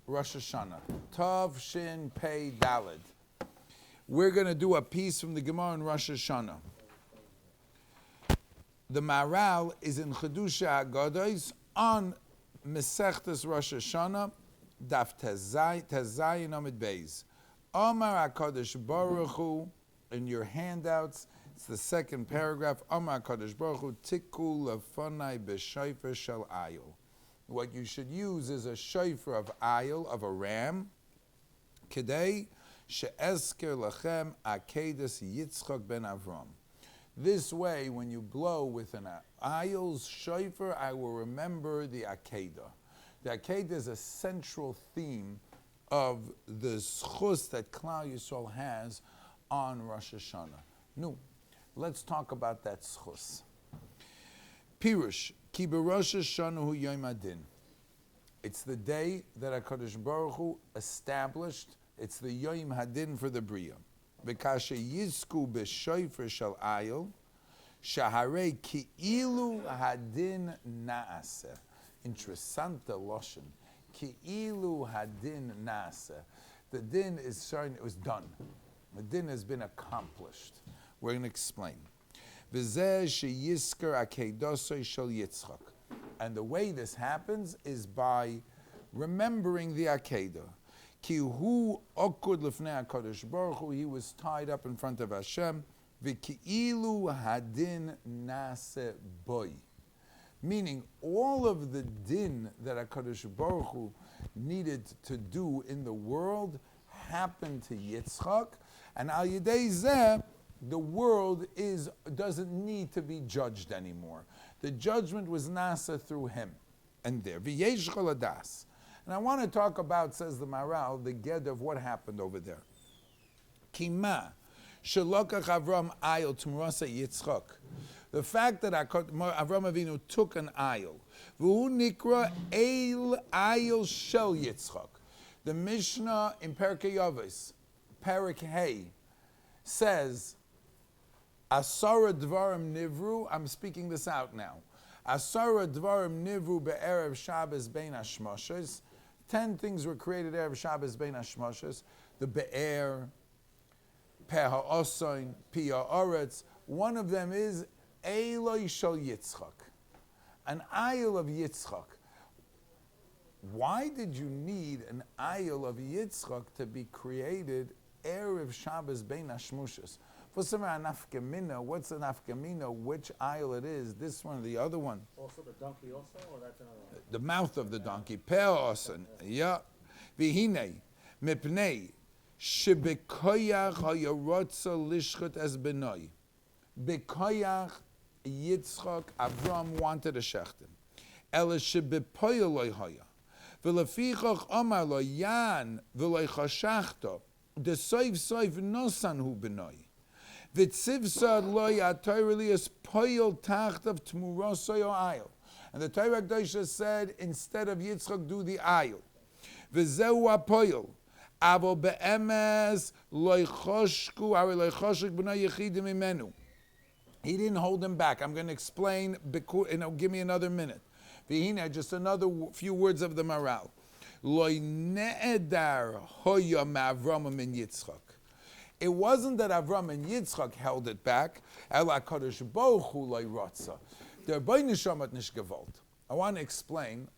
Rosh Hashanah. Tav Shin Pei Daled. We're going to do a piece from the Gemara in Rosh Hashanah. The Maharal is in Chedusha Agados on Mesechtes Rosh Hashanah, Daf Tezayin Amid Bais. Amar HaKadosh Baruch Hu, in your handouts, it's the second paragraph. Amar HaKadosh Baruch Hu, Tikku Lefanai B'Shofar Shel Ayil. What you should use is a shofar of ayil, of a ram. Kedei she'ezker lachem akedas Yitzchak ben Avram. This way, when you blow with an ayil's shofar, I will remember the Akedah. The Akedah is a central theme of the schus that Klal Yisrael has on Rosh Hashanah. No, let's talk about that schus. Pirush, ki b'Rosh Hashanah hu Yom Hadin. It's the day that HaKadosh Baruch Hu established. It's the Yom Hadin for the Bria. Because yizku b'shofar shel ayil, shaharei ki'ilu hadin naaseh. Interessante loshen. Ki'ilu hadin naaseh. The din is showing it was done. The din has been accomplished. We're going to explain. V'zeh sheyisker akedosoi shel Yitzchak. And the way this happens is by remembering the Akedah. Ki hu okud lifnei HaKadosh Baruch Hu, he was tied up in front of Hashem. V'ki'ilu hadin nase boy. Meaning, all of the din that HaKadosh Baruch Hu needed to do in the world happened to Yitzchak, and al yedei zeh, the world doesn't need to be judged anymore. The judgment was nasa through him. And there, v'yesh chol hadas. And I want to talk about, says the Maharal, the ged of what happened over there. Kima, shelokach Avram ayil t'murasa Yitzchak. The fact that Avram Avinu took an ayil, v'hu nikra eil ayil shel Yitzchak. The Mishnah in Perkei Avos, Perek Hey, says, Asara dvarim nivru, I'm speaking this out now. Asara dvarim nivru be'erev Shabbos bein hashmoshes. 10 things were created erev Shabbos bein hashmoshes. The be'er, peh ha'osoin, pi ha'oretz. One of them is Eloi shel Yitzchak, an ayil of Yitzchak. Why did you need an ayil of Yitzchak to be created erev Shabbos bein hashmoshes? What's an afkamina? Which aisle it is? This one or the other one? Also the donkey also, or that's another one? The mouth of the donkey. Pe'osan. Yeah. V'hinei mipnei shebekoyach hayarotza lishchut es benoi. Bekoyach Yitzchak Avram wanted a shechtim. Ela shebepoyo loy haya. V'lefichach amar lo yan v'loy chashachto. The soif nosan hu benoi. V'tzivsad lo yatoyreli es poyel tachtav tmurosoy o ayil. And the Torah Kedosha said, instead of Yitzchak, do the ayil. V'zehu apoyel. Avo be'emes lo yichoshku, ari lo yichoshek b'noi yechidim imenu. He didn't hold him back. I'm going to explain, give me another minute. V'hine, just another few words of the Maharal. Lo ne'edar hoya ma'avram min Yitzchak. It wasn't that Avram and Yitzchak held it back. Ela HaKadosh Baruch Hu lo yratza. Der Bais nisham hat nicht gewollt. I want to explain.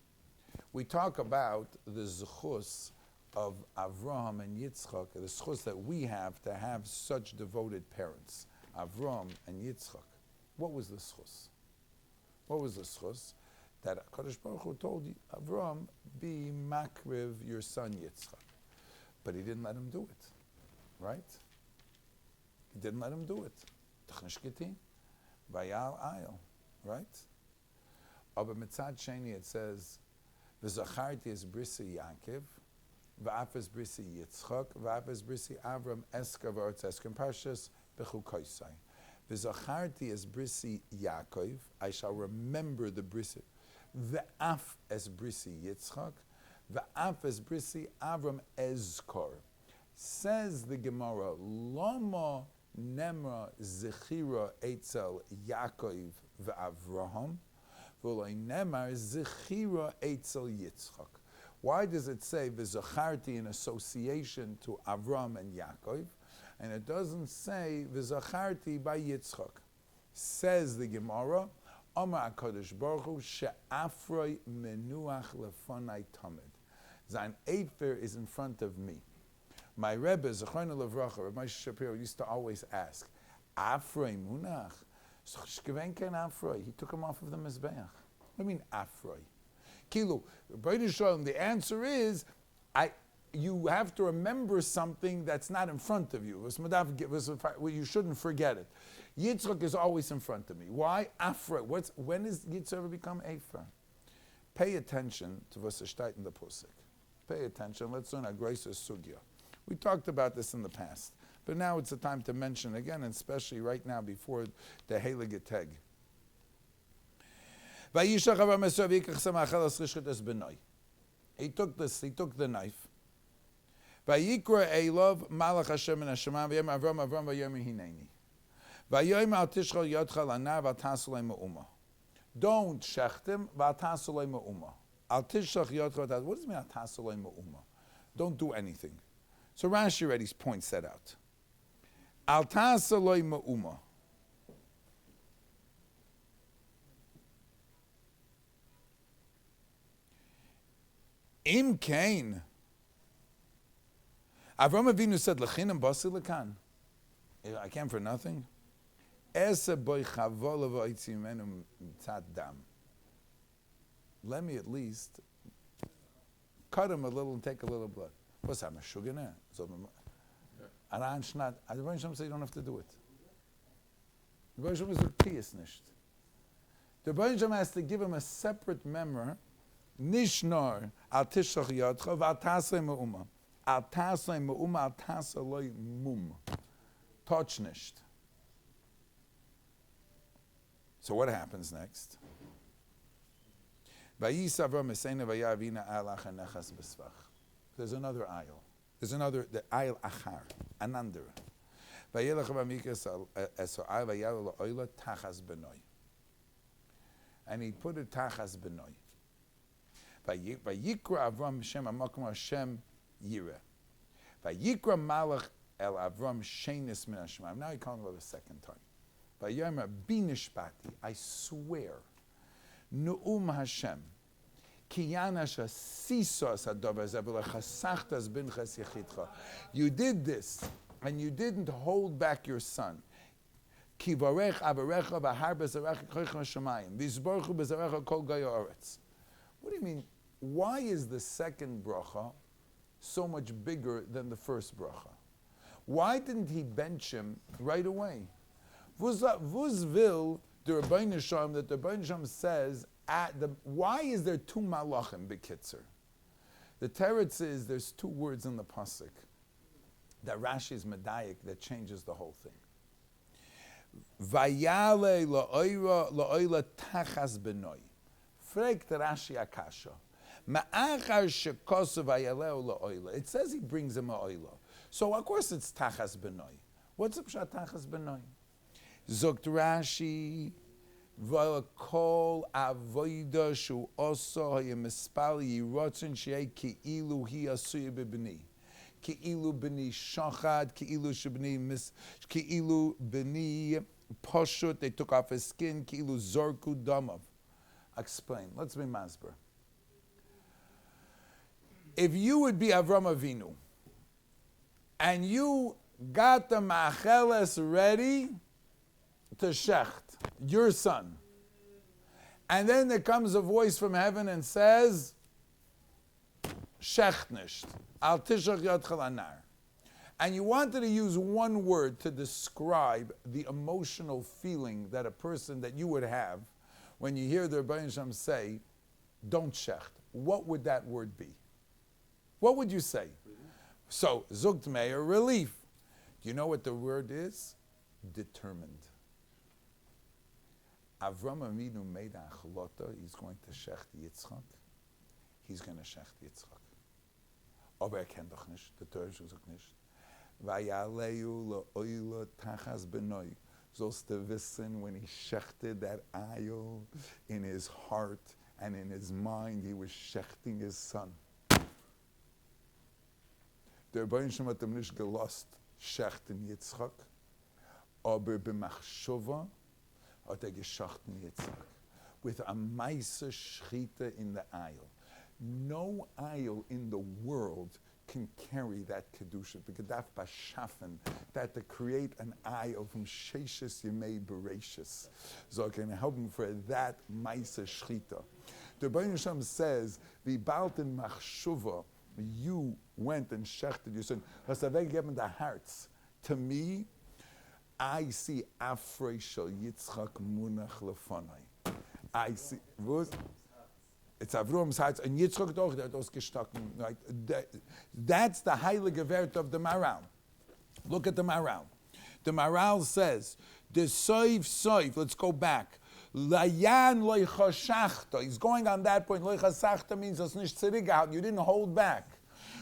We talk about the zechus of Avram and Yitzchak, the zechus that we have to have such devoted parents, Avram and Yitzchak. What was the zechus? What was the zechus? That HaKadosh Baruch Hu told Avram, be makriv your son Yitzchak. But he didn't let him do it. Right? He didn't let him do it. T'chnishketin, vayal ayil, right? Aber mitzad sheni it says, v'zacharti es brisi Yaakov, v'af es brisi Yitzchak, v'af es brisi Avram eska v'ortz eska. In Parshas Bechukoisai, v'zacharti es brisi Yaakov, I shall remember the brisi, v'af es brisi Yitzchak, v'af es brisi Avram ezkor. Says the Gemara, Lama Nemra Zechira Eitzel Yaakov v'Avraham, v'loi Nemar Zechira Eitzel Yitzchak. Why does it say v'zacharti in association to Avram and Yaakov, and it doesn't say v'zacharti by Yitzchak? Says the Gemara, Amar HaKadosh Baruch Hu she'afroi menuach lefonai tamid. Zayin Eifer is in front of me. My Rebbe, Scheiner Rabbi Shapiro, used to always ask, Afroi munach? He took him off of the Mizbeach. What do you mean Afroi? Kilu, the answer is, you have to remember something that's not in front of you. You shouldn't forget it. Yitzchak is always in front of me. Why? Afroi. When does Yitzchak ever become Efer? Pay attention to what's steht in the Pusik. Pay attention. Let's learn a Grace Sugya. We talked about this in the past, but now it's the time to mention again, and especially right now before the Heilige Teg. He took the knife. Vayikra Elov Malach Hashem and Hasheman v'yem Avram v'yem hineni. Vayom al tishchol yodcha lanav al tasulei me'uma. Don't shecht him v'al tasulei me'uma. Al tishchol yodcha. What does it mean al tasulei me'uma? Don't do anything. So Rashi already points that out. Al tasulei me'uma. Im kain. Avram Avinu said, "Lechinam basi lekan." I came for nothing. Esa boy chavol v'oitzimenu tzad dam. Let me at least cut him a little and take a little blood. What's that? Meshugana. Aran shnat. The Rebbe said you don't have to do it. The Rebbe is a pious nicht. The Rebbe has to give him a separate memor. Nishnor al tishach yadcha v'al tasei me'uma. Al tasei me'uma al tasei loy mum. Touch nicht. So what happens next? There's another aisle. There's another, the aisle achar, another. And he put it tachas benoy. Vayikra Avram Shem Amakom Hashem Yireh. Vayikra Malach El Avram Sheinis Min Hashemayim. Now he calls him the second time. Vayomer Binishpati. I swear, Nu'um Hashem. Kiyanasha Sisos Hadover Zebula Chasachtas Binchas Yechidcha. You did this, and you didn't hold back your son. Ki varech avarecha v'har bezarecha koichon Hashemayim. V'izborchu bezarecha kol goy haaretz. What do you mean? Why is the second bracha so much bigger than the first bracha? Why didn't he bench him right away? Vuzvil, the Rabbi Shalom, that the Rabbi Shalom says, why is there two malachim bekitzer? The teretz is there's two words in the pasuk that Rashi's medayik that changes the whole thing. Vayale la'oila tachas benoy. Frek Rashi akasha. Ma'achar shekosu vayaleu la'oila. It says he brings him a oila. So of course it's tachas benoy. What's the pshat tachas benoy? Zokt Rashi v'kol avoida shu oso hayemispal yirotzen shei ki'ilu hi asuy b'bni. Ki'ilu b'ni shachad, ki'ilu shebni ki'ilu b'ni poshut. They took off his skin. Ki'ilu zorku damav. Explain. Let's be masber. If you would be Avram Avinu, and you got the macheles ready to shecht, your son, and then there comes a voice from heaven and says, shecht nisht, al tishach yadcha lanar. And you wanted to use one word to describe the emotional feeling that a person that you would have when you hear the Rebbe Shem say, don't shecht, what would that word be? What would you say? So, Zugt Meir, relief. Do you know what the word is? Determined. Avram Avinu made a achlota, he's going to shecht Yitzchak. He's going to shecht Yitzchak. Aber kennt doch nicht, the Torah sagt nicht. Vayaleu le'oila tachas benoi. Sollst du wissen, when he shechted that aisle in his heart and in his mind, he was shechting his son. Der Rebbeinu Shem hat ihm nicht gelost schechten Yitzchak, aber b'machshova hat geschachten Yitzchak. With a meise schchita in the aisle. No aisle in the world can carry that kedusha, because that's bashafen, that to create an aisle from sheishes yemei bereshis. So I can help him for that meise schchita. The Rebbeinu Shem says, the balten machshuva, you went and shechted your son. Hasaveg given the hearts. To me, I see Afrei Shel Yitzchak Munach Lefonai. I see, it's Avraham's hearts, and Yitzchak doch, that was gestaken. Right? That's the heilige wert of the Maharal. Look at the Maharal. The Maharal says, the soif, let's go back. Layan loichashachta. He's going on that point. Loichashachta means it's nicht zurückgehalten. You didn't hold back.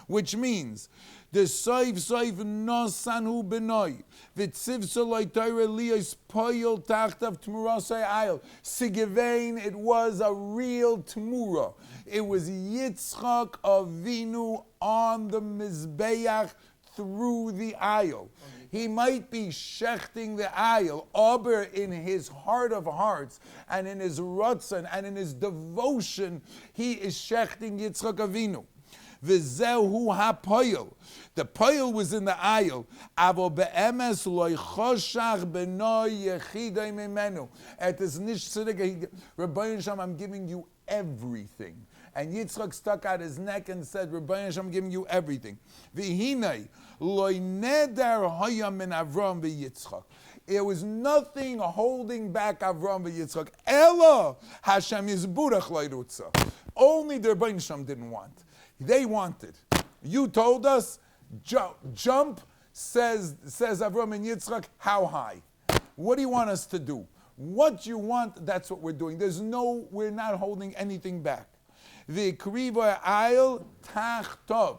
Which means, the soif nosanu benoi. V'tzivsa loitayre liyos poyel tachtav tmurasai ayel. Sigevein, it was a real tmura. It was Yitzchak Avinu on the Mizbeach through the aisle. He might be shechting the aisle, aber in his heart of hearts, and in his ratzon, and in his devotion, he is shechting Yitzchak Avinu. V'zehu ha'poyel. The poyel was in the aisle. Avo be'emes loy choshach b'noi yechidei mimenu. Et is nish tzedek. Rabbi Shem, I'm giving you everything. And Yitzchak stuck out his neck and said, Rabbi Shem, I'm giving you everything. V'hinei loy neder hoya min Avram v'Yitzchak. There was nothing holding back Avram v'Yitzchak. Ella Hashem yizburach leirutza. Only the Rabbi Shem didn't want. They wanted. You told us, jump, says Avram and Yitzchak, how high? What do you want us to do? What you want, that's what we're doing. We're not holding anything back. The kriva ayil tachtov.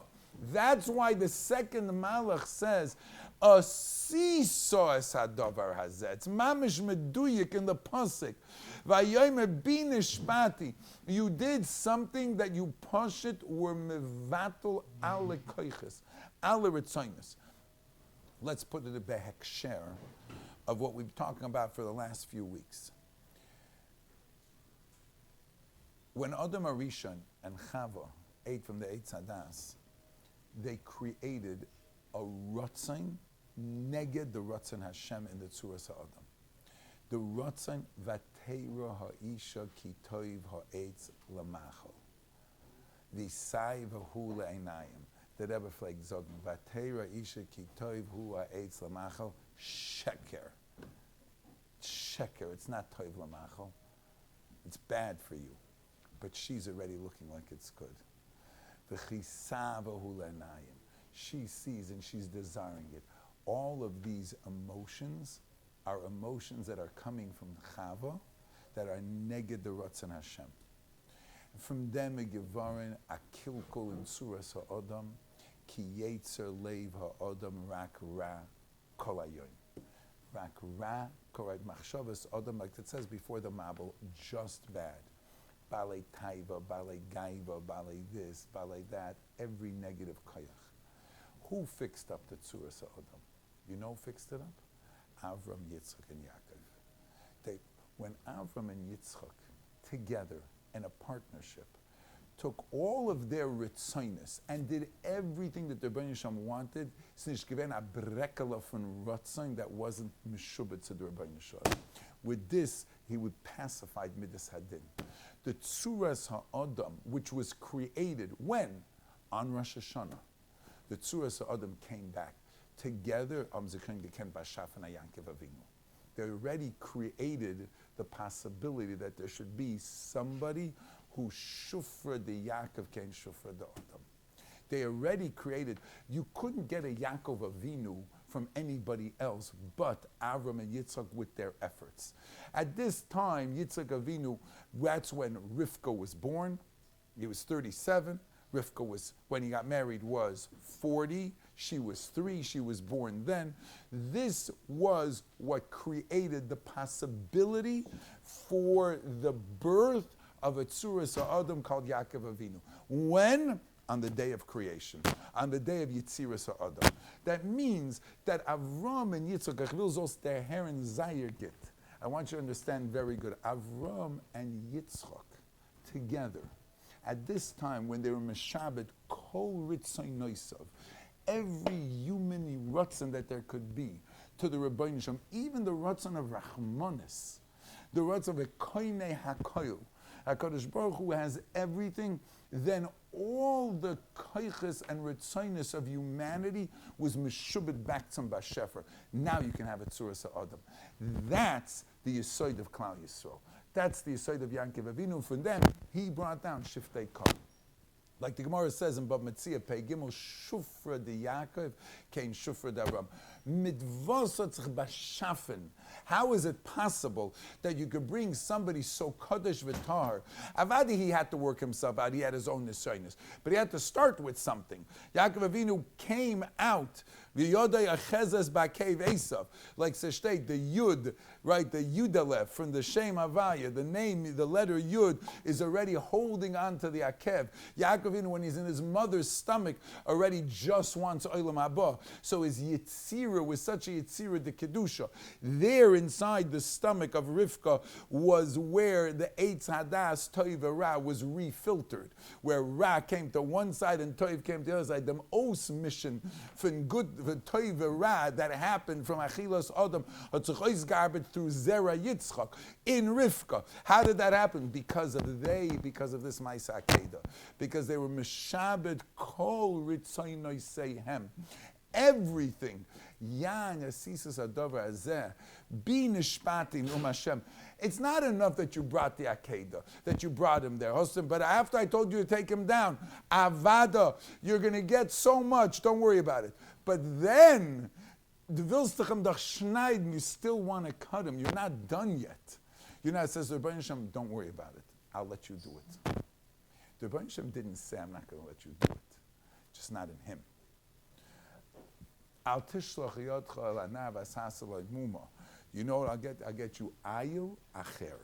That's why the second malach says, a seesaw es hadavar hazeh. It's mamish meduyik in the pasuk. Vayomer binishpati. You did something that you pashit were mevatel ale koiches, ale ritzoinus. Let's put it a behekshare of what we've been talking about for the last few weeks. When Adam Arishon and Chava ate from the Eitz Hadas, they created a ratzon neged the ratzon Hashem in the Tzuras HaAdam. The ratzon vatera ha'isha ki toiv ha'etz lamachol. V'sai v'hu le'einayim. The Rebbe flag zogn vatera isha ki toiv hu ha'etz lamachol. Sheker. Sheker. It's not toiv lamachol. It's bad for you. But she's already looking like it's good. V'chisa v'hu le'einayim. She sees and she's desiring it. All of these emotions are emotions that are coming from Chava, that are neged the Ratzon Hashem. From them a gevarin akilkol in Tzuras HaAdam, ki yetzer leiv ha'adam rak ra kol hayoim. Rak ra kol hayoim. Machshavas Adam, like it says before the Mabel, just bad. Balei taiva, balei gaiva, balei this, balei that, every negative koyach. Who fixed up the Tzuras HaAdam? You know who fixed it up? Avram, Yitzchak, and Yaakov. When Avram and Yitzchak, together in a partnership, took all of their ritzoinus and did everything that the Rebbeinu Shem wanted, since given a brekala from ritzoin that wasn't meshubet to the Rebbeinu Shem. With this, he would pacify Midas Hadin. The Tzuras HaAdam, which was created when? On Rosh Hashanah. The Tzuras HaAdam came back. Together, they already created the possibility that there should be somebody who shufra the Yaakov ken shufra the Adam. They already created, you couldn't get a Yaakov Avinu from anybody else but Avram and Yitzchak with their efforts. At this time, Yitzchak Avinu, that's when Rivka was born. He was 37. Rivka was, when he got married, was 40. She was 3. She was born then. This was what created the possibility for the birth of a Tzuras HaAdam called Yaakov Avinu. When on the day of creation, on the day of Yitziras HaAdam. That means that Avram and Yitzchak, ich will so der Herren Zayir git. I want you to understand very good. Avram and Yitzchak together, at this time when they were Meshabed, Kol Ritzon Noisav, every human Ratzon that there could be, to the Rebbeinu Shem, even the Ratzon of Rachmanis, the Ratzon of Koine HaKoil, HaKadosh Baruch Hu has everything, then all the koiches and ritzonis of humanity was meshubed back to Bashefer. Now you can have a Tzuras HaAdam. That's the Yesod of Klal Yisrael. That's the Yesod of Yankiv Avinu. From them, he brought down Shiftei Kol. Like the Gemara says in Bab Metzia, Pei Gimel, Shufra de Yaakov, Kein Shufra de Aram. Midvosotzich bashafen. How is it possible that you could bring somebody so Kodesh V'Tahar? Avadi, he had to work himself out. He had his own nisyonis. But he had to start with something. Yaakov Avinu came out, V'yodai achezes ba'kev Esav. Like Seshtei, the Yud, right, the Yudalef, from the Shem Havaya, the name, the letter Yud, is already holding on to the Akev. Yaakov Avinu, when he's in his mother's stomach, already just wants Olam Haba. So his Yitzira was such a Yitzira de Kedusha. There inside the stomach of Rivka was where the Eitz Hadas Toiv Ra was refiltered, where Ra came to one side and Toiv came to the other side. The Os mission for good for Toiv Ra that happened from Achilas Adam Garbet through Zera Yitzchak in Rivka. How did that happen? Because of this Maisa Akeda. Because they were Meshabed Kol Ritzoinoi Seihem. Everything. Yan Yasisis Adover Azeh. Be Nishpatim Hashem. It's not enough that you brought the Akedah, that you brought him there. But after I told you to take him down, Avada, you're going to get so much, don't worry about it. But then, the Vilstachem Dach Schneiden, you still want to cut him. You're not done yet. You know, it says, the Rebbeinu Hashem, don't worry about it. I'll let you do it. The Rebbeinu Hashem didn't say, I'm not going to let you do it. Just not in him. Al tishlach yodcha el anav asasel muma. You know what I'll get? I'll get you ayil acher.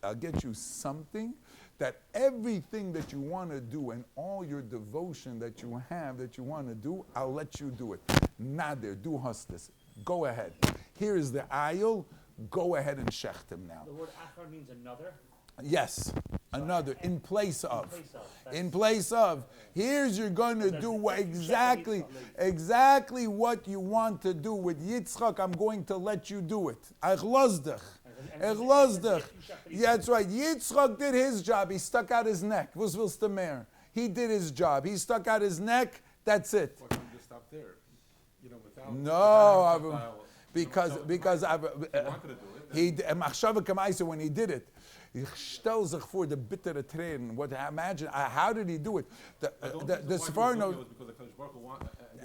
I'll get you something that everything that you want to do and all your devotion that you have that you want to do, I'll let you do it. Nadir, do hostis. Go ahead. Here is the ayil. Go ahead and shecht him now. The word acher means another? Yes. Another, in place of. In place of. Here's you're going to do exactly what you want to do with Yitzchak. I'm going to let you do it. Ech lozdech. Yeah, that's right. Yitzchak did his job. He stuck out his neck. Was willst du mehr? He did his job. He stuck out his neck. That's it. Why can't you just stop there? You know, without because I wanted to do it. He machshava kamaisa when he did it. Ich stell sich vor the bittere Tränen. What? Imagine how did he do it? The Sefar knows.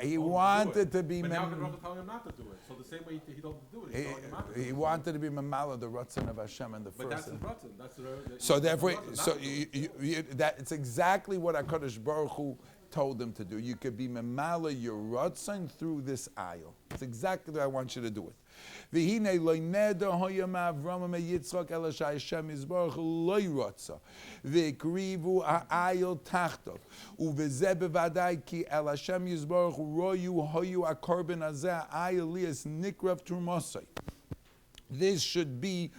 He wanted to be. But now Baruch telling him not to do it. So the same way he don't do it. He wanted to be mamala the ratzon of Hashem in the first. But that's his ratzon. That's so therefore, it's exactly what Hakadosh Baruch Hu told him to do. You could be mamala your ratzon through this aisle. It's exactly what I want you to do it. V'hinei loy neder hoyam Avram Yitzchak ela sh'Hashem yizbarach loy rotza v'ekrivu ha'ayil tachtov u'v'zeh bevadai ki el Hashem yizbarach royu hoyu akorban hazeh ayil lias nikrav trumosai. This should be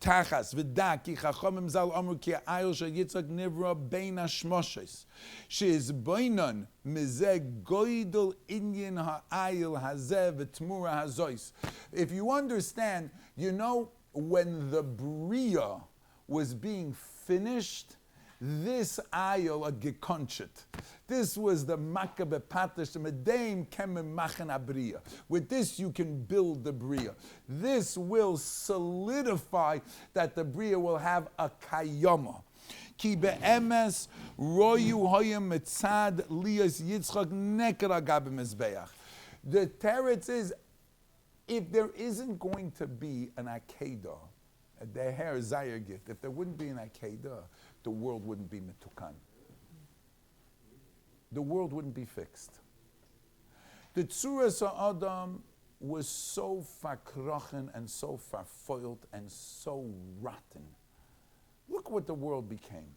tachas v'da ki chachamim zal amru ki ha'ayil shel Yitzchak nivra bein hashmoshes she'is beinon mizeh goydel inyan ha'ayil hazeh v'tmura hazois. If you understand, you know, when the Bria was being finished, this ayil a gekonchit. This was the makabe patish, the medeim kemem machen abriya. With this you can build the Bria. This will solidify that the Bria will have a kayama. Ki be'emes royu hoyem mitzad lias Yitzchak nekra gabe mizbeach. The teretz is, if there isn't going to be an Akedah, the hair Zayir gift, if there wouldn't be an Akedah, the world wouldn't be Metukan. The world wouldn't be fixed. The Tzuras Adam was so fakrochen and so farfoiled and so rotten. Look what the world became.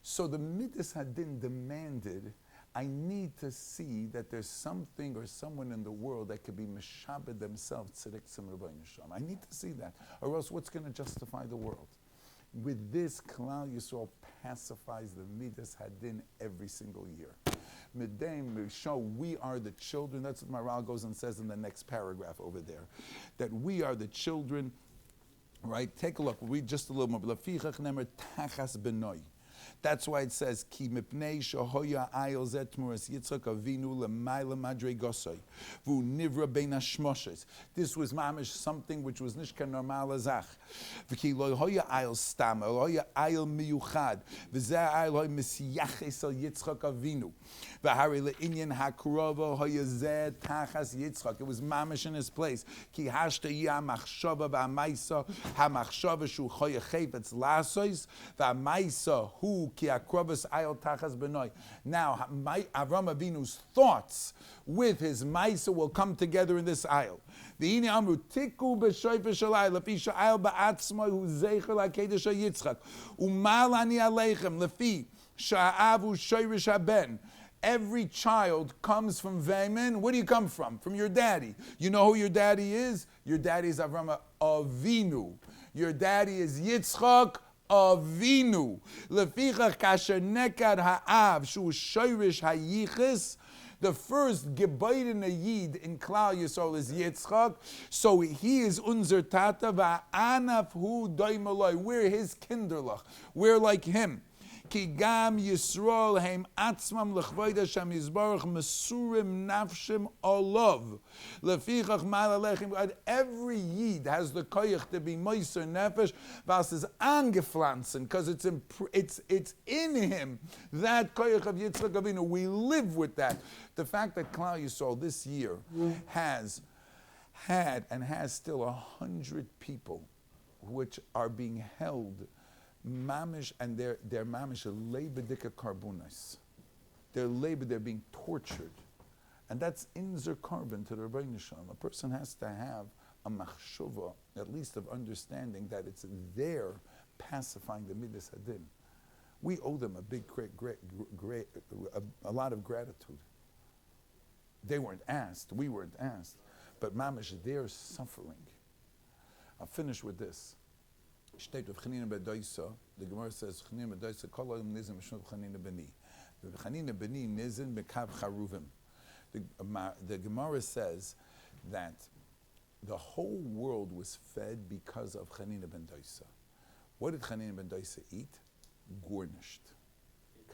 So the Midas Hadin demanded, I need to see that there's something or someone in the world that could be Meshabed themselves, Tzedek Tzim Rabbeinu Shalom. I need to see that, or else what's going to justify the world? With this, Klal Yisrael pacifies the Midas Hadin every single year. Middaim, we show we are the children. That's what Maharal goes and says in the next paragraph over there, that we are the children. Right? Take a look. We'll read just a little more. Lafichach nemer tachas benoi. That's why it says, Ki mipnei shohoya ayel zet muras Yitzchak Avinu lemayla madrei gosoi vu nivra bein hashmoshes. This was mamish something which was nishka normal azach. V'ki lo hoya ayel stam, lo hoya ayel miyuchad, v'zeh ayel hoya misyaches el Yitzchak Avinu. V'hari le'inyan hakrova hoya zeh tachas Yitzchak. It was mamish in his place. Ki hashta yah machshava v'amaisa ha-machshava shu hoya chayvetz lasois v'amaisa hu ki akrovas ayel tachas benoi. Now, Avram Avinu's thoughts with his maisa will come together in this aisle. V'hine amru tiku b'shoifer shalai lefi sha'ayel ba'atzmoi hu zeicher la'kedesh Yitzchak umal ani aleichem lefi sha'avu shoirish haben. Every child comes from Vayman. Where do you come from? From your daddy. You know who your daddy is? Your daddy is Avram Avinu. Your daddy is Yitzchak Avinu. Lefichach kasher nekad ha'av shu shoirish hayichis. The first gebayt in a yid in Klal Yisrael is Yitzchak. So he is unser tata va'anaf hu doimaloi. We're his kinderlach. We're like him. Ki gam Yisrael heim atzmam lechvoid Hashem Yisbarach mesurim nafshim olav. Lefichach malalechem. Every yid has the koyach to be moiser nefesh versus angepflanzen, because it's in him, that koyach of Yitzchak Avinu. We live with that. The fact that Klal Yisrael this year has had and has still 100 people which are being held mamish, and they're mamish lebedika karbonis. They're being tortured. And that's inzer carbon to the Rabbi Shalom. A person has to have a machshava, at least of understanding that it's there pacifying the midas hadin. We owe them a big, a lot of gratitude. They weren't asked, we weren't asked, but mamish, they're suffering. I'll finish with this. Steht of Chaim bedoisa. The Gemara says Chaim bedoisa kol olam nizin mishum Chaim beni. Chaim beni nizin bekav charuvim. The Gemara says that the whole world was fed because of Chaim ben Doisa. What did Chaim ben Doisa eat? Garnished.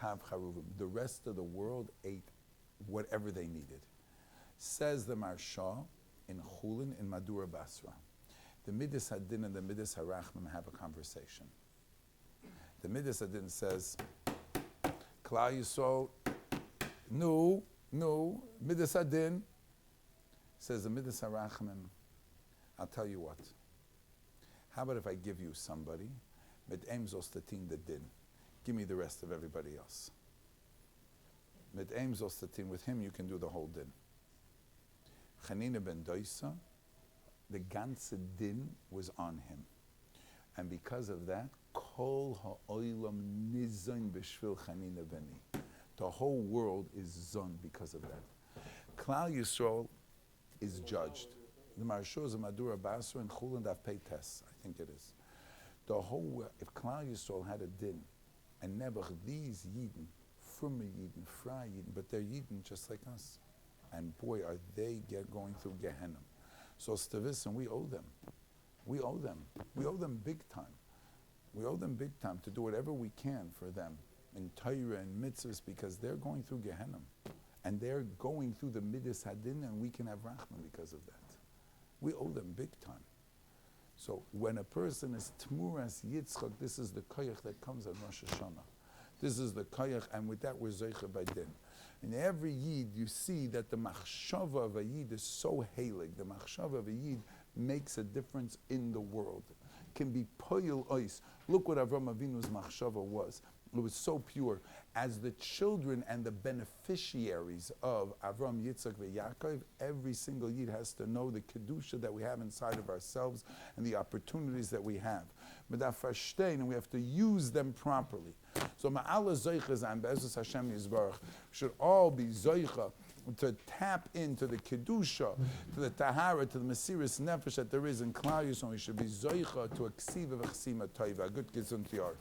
Kav charuvim. The rest of the world ate whatever they needed. Says the Marsha in Chulin in Madura Basra. The Midas Hadin and the Midas Harachmim have a conversation. The Midas Hadin says, Klal Yisrael, no, Midas Hadin. Says the Midas Harachmim, I'll tell you what. How about if I give you somebody, mit em zostatin the din. Give me the rest of everybody else. Mit em zostatin, with him you can do the whole din. Chanina ben Doisa, the ganze din was on him. And because of that, kol ha'olam nizon b'shvil chanina beni. The whole world is zon because of that. Klal Yisrael is judged. The Maharal Shiur is a Madura Basra and Chulin Daf Pei Tes, I think it is. The whole, if Klal Yisrael had a din, and Nebuch, these Yidden, from a Yidden, Fra Yidden, but they're Yidden just like us. And boy, are they going through Gehenna. So Stavis, and we owe them. We owe them. We owe them big time. We owe them big time to do whatever we can for them in Torah and mitzvahs, because they're going through Gehenna. And they're going through the Midas Hadin, and we can have Rachman because of that. We owe them big time. So when a person is Tmuras Yitzchak, this is the koyach that comes on Rosh Hashanah. This is the koyach, and with that we're Zeicha by Din. In every Yid, you see that the machshava of a Yid is so halig. The machshava of a Yid makes a difference in the world. Can be poyil ois. Look what Avram Avinu's machshava was. It was so pure. As the children and the beneficiaries of Avram, Yitzchak, and Yaakov, every single Yid has to know the kedusha that we have inside of ourselves and the opportunities that we have. and we have to use them properly. So ma'ala zoiches and be'ezus Hashem Yisbarach should all be zoicha to tap into the kedusha, to the tahara, to the mesiris nefesh that there is in Klal Yisrael. We should be zoicha to a ksiva v'chsima toiva. Good gesund yard.